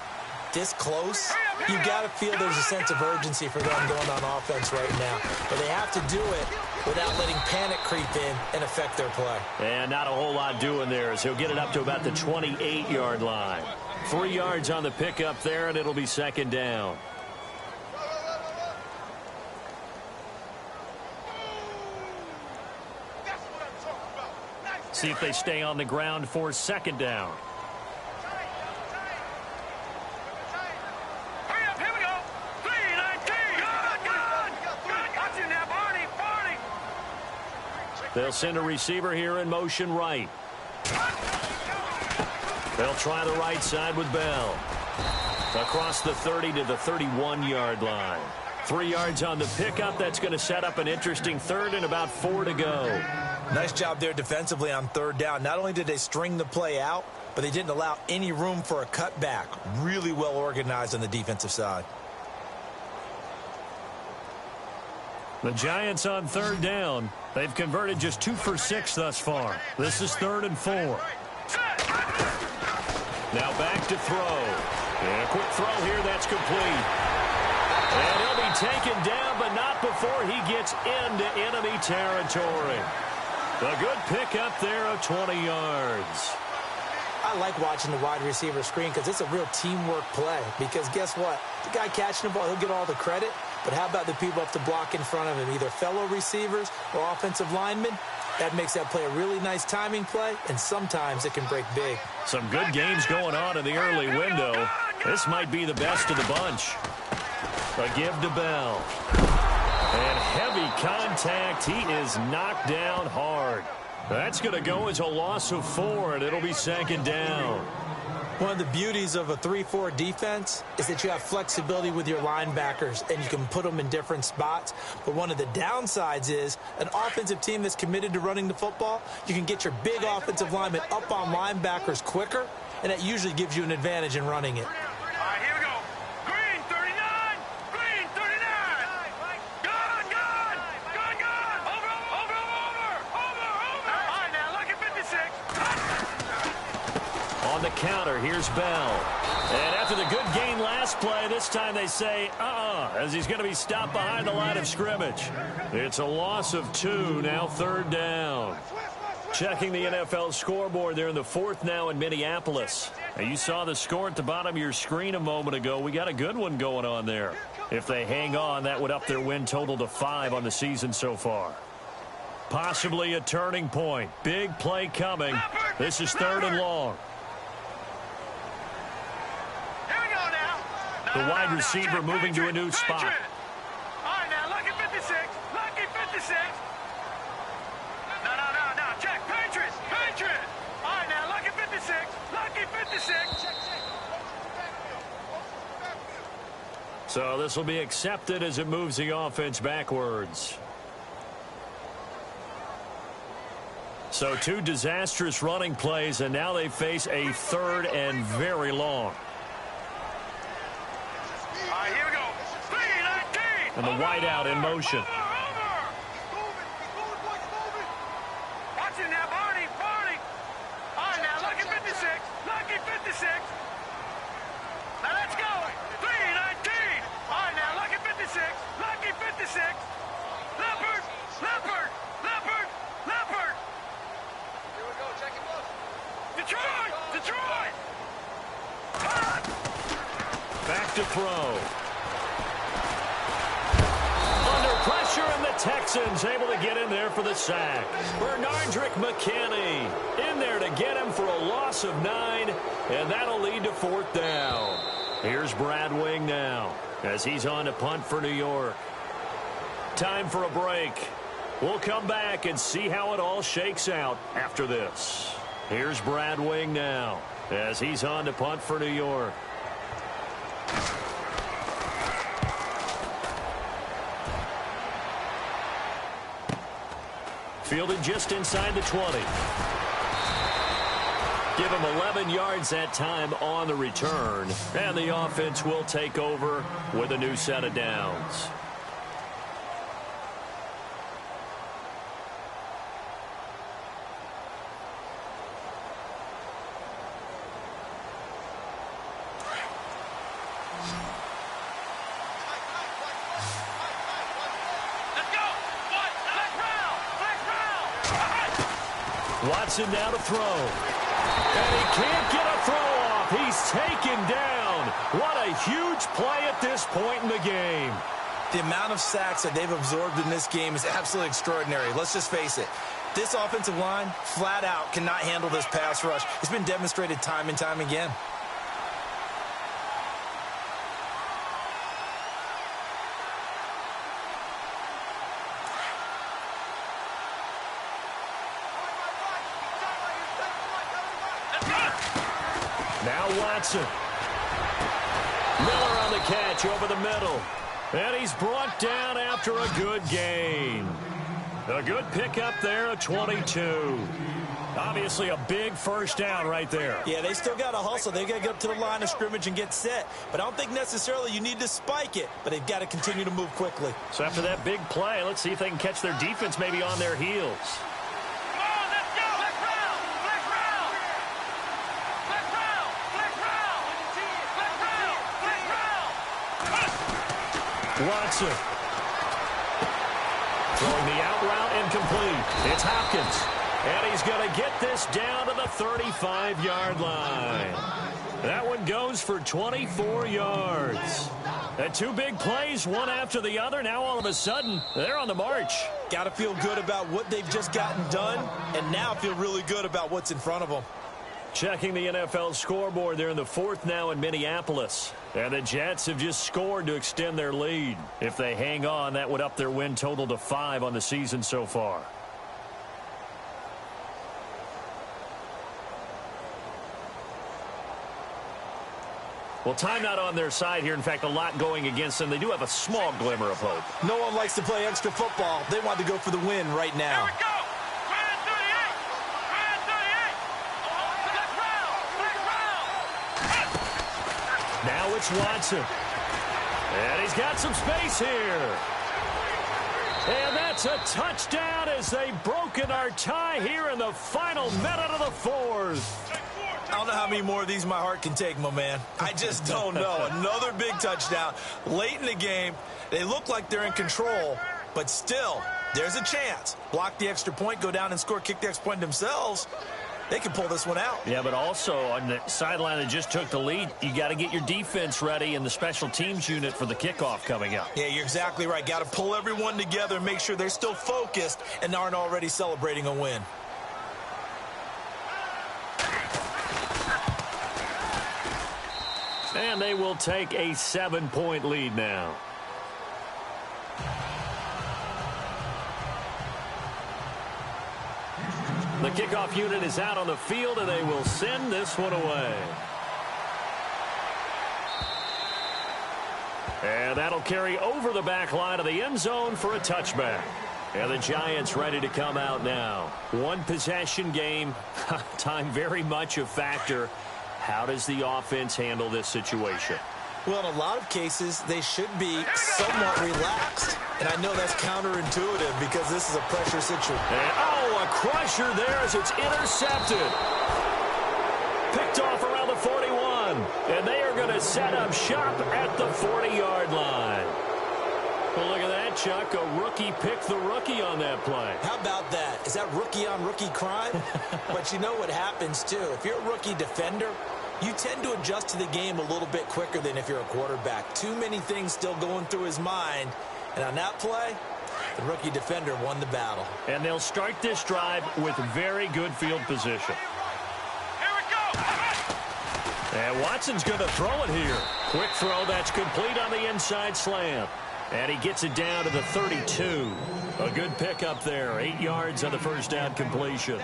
this close, you got to feel there's a sense of urgency for them going on offense right now. But they have to do it without letting panic creep in and affect their play. And not a whole lot doing there as he'll get it up to about the 28-yard line. 3 yards on the pickup there, and it'll be 2nd down. See if they stay on the ground for 2nd down. They'll send a receiver here in motion right. They'll try the right side with Bell. Across the 30 to the 31-yard line. 3 yards on the pickup. That's going to set up an interesting 3rd and about 4 to go. Nice job there defensively on 3rd down. Not only did they string the play out, but they didn't allow any room for a cutback. Really well organized on the defensive side. The Giants on 3rd down. They've converted just 2 for 6 thus far. This is 3rd and 4. Now back to throw. And a quick throw here, that's complete. And he'll be taken down, but not before he gets into enemy territory. A good pickup there of 20 yards. I like watching the wide receiver screen because it's a real teamwork play. Because guess what? The guy catching the ball, he'll get all the credit. But how about the people up to block in front of him, either fellow receivers or offensive linemen? That makes that play a really nice timing play, and sometimes it can break big. Some good games going on in the early window. This might be the best of the bunch. A give to Bell. And heavy contact. He is knocked down hard. That's going to go as a loss of 4, and it'll be 2nd down. One of the beauties of a 3-4 defense is that you have flexibility with your linebackers, and you can put them in different spots. But one of the downsides is an offensive team that's committed to running the football, you can get your big offensive linemen up on linebackers quicker, and that usually gives you an advantage in running it. On the counter, here's Bell. And after the good gain last play, this time they say, as he's going to be stopped behind the line of scrimmage. It's a loss of 2, now 3rd down. Checking the NFL scoreboard there in the 4th now in Minneapolis. Now you saw the score at the bottom of your screen a moment ago. We got a good one going on there. If they hang on, that would up their win total to 5 on the season so far. Possibly a turning point. Big play coming. This is 3rd and long. The wide receiver moving to a new spot. All right, now, lucky 56. Lucky 56. No. Check. Patriots. All right, now, lucky 56. Lucky 56. So this will be accepted as it moves the offense backwards. So 2 disastrous running plays, and now they face a 3rd and very long. All right, here we go. 3-19. And the wideout in motion. Watch it now, Barney. All right, now, lucky 56. Lucky 56. Now, let's go. 3-19. All right, now, lucky 56. Lucky 56. Leopard. Here we go. Check it out. Detroit. Back to throw. Under pressure, and the Texans able to get in there for the sack. Bernardrick McKinney in there to get him for a loss of 9, and that'll lead to 4th down. Here's Brad Wing now as he's on to punt for New York. Time for a break. We'll come back and see how it all shakes out after this. Here's Brad Wing now as he's on to punt for New York. Fielded just inside the 20. Give him 11 yards that time on the return. And the offense will take over with a new set of downs. Watson now to throw. And he can't get a throw off. He's taken down. What a huge play at this point in the game. The amount of sacks that they've absorbed in this game is absolutely extraordinary. Let's just face it. This offensive line, flat out, cannot handle this pass rush. It's been demonstrated time and time again. Now Watson. Miller on the catch over the middle. And he's brought down after a good gain. A good pickup there at 22. Obviously a big first down right there. Yeah, they still got to hustle. They got to get up to the line of scrimmage and get set. But I don't think necessarily you need to spike it. But they've got to continue to move quickly. So after that big play, let's see if they can catch their defense maybe on their heels. Watson. Throwing the out route incomplete. It's Hopkins. And he's going to get this down to the 35-yard line. That one goes for 24 yards. And 2 big plays, one after the other. Now all of a sudden, they're on the march. Got to feel good about what they've just gotten done, and now feel really good about what's in front of them. Checking the NFL scoreboard, they're in the 4th now in Minneapolis. And the Jets have just scored to extend their lead. If they hang on, that would up their win total to 5 on the season so far. Well, time not on their side here. In fact, a lot going against them. They do have a small glimmer of hope. No one likes to play extra football. They want to go for the win right now. Here we go. Now it's Watson. And he's got some space here. And that's a touchdown as they've broken our tie here in the final minute of the 4th. I don't know how many more of these my heart can take, my man. I just don't know. Another big touchdown late in the game. They look like they're in control, but still, there's a chance. Block the extra point, go down and score, kick the extra point themselves. They can pull this one out. Yeah, but also on the sideline that just took the lead, you got to get your defense ready and the special teams unit for the kickoff coming up. Yeah, you're exactly right. Got to pull everyone together and make sure they're still focused and aren't already celebrating a win. And they will take a 7-point lead now. The kickoff unit is out on the field, and they will send this one away. And that'll carry over the back line of the end zone for a touchback. And the Giants ready to come out now. One possession game. Time very much a factor. How does the offense handle this situation? Well, in a lot of cases, they should be somewhat relaxed. And I know that's counterintuitive because this is a pressure situation. And, a crusher there as it's intercepted. Picked off around the 41. And they are going to set up shop at the 40-yard line. Well, look at that, Chuck. A rookie picked the rookie on that play. How about that? Is that rookie-on-rookie crime? But you know what happens, too. If you're a rookie defender, you tend to adjust to the game a little bit quicker than if you're a quarterback. Too many things still going through his mind. And on that play, the rookie defender won the battle. And they'll start this drive with very good field position. Here we go. And Watson's going to throw it here. Quick throw that's complete on the inside slant. And he gets it down to the 32. A good pickup there. 8 yards on the first down completion.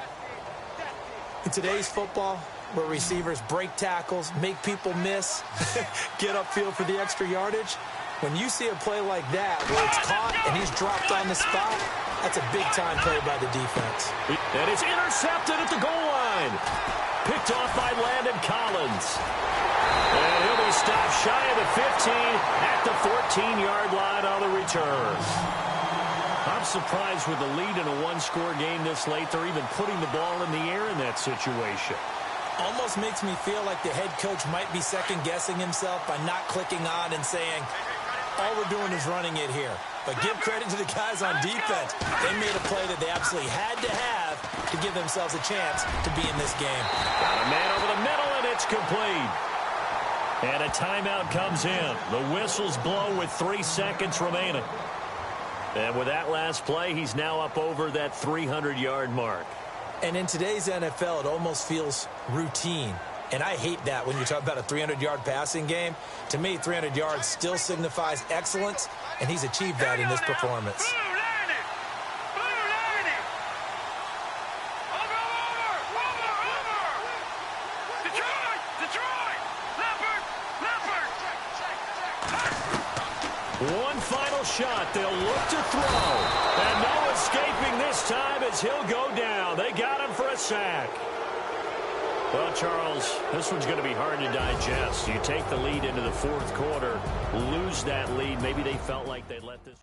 In today's football, where receivers break tackles, make people miss, get upfield for the extra yardage, when you see a play like that where it's caught and he's dropped on the spot, that's a big-time play by the defense. And it's intercepted at the goal line. Picked off by Landon Collins. And he'll be stopped shy of the 15 at the 14-yard line on the return. I'm surprised with the lead in a one-score game this late, they're even putting the ball in the air in that situation. Almost makes me feel like the head coach might be second-guessing himself by not clicking on and saying, all we're doing is running it here. But give credit to the guys on defense. They made a play that they absolutely had to have to give themselves a chance to be in this game. Got a man over the middle, and it's complete. And a timeout comes in. The whistles blow with 3 seconds remaining. And with that last play, he's now up over that 300-yard mark. And in today's NFL, it almost feels routine. And I hate that when you talk about a 300-yard passing game. To me, 300 yards still signifies excellence, and he's achieved that in this performance. One final shot. They'll look to throw. And no escaping this time as he'll go down. They got him for a sack. Well, Charles, this one's going to be hard to digest. You take the lead into the fourth quarter, lose that lead. Maybe they felt like they let this...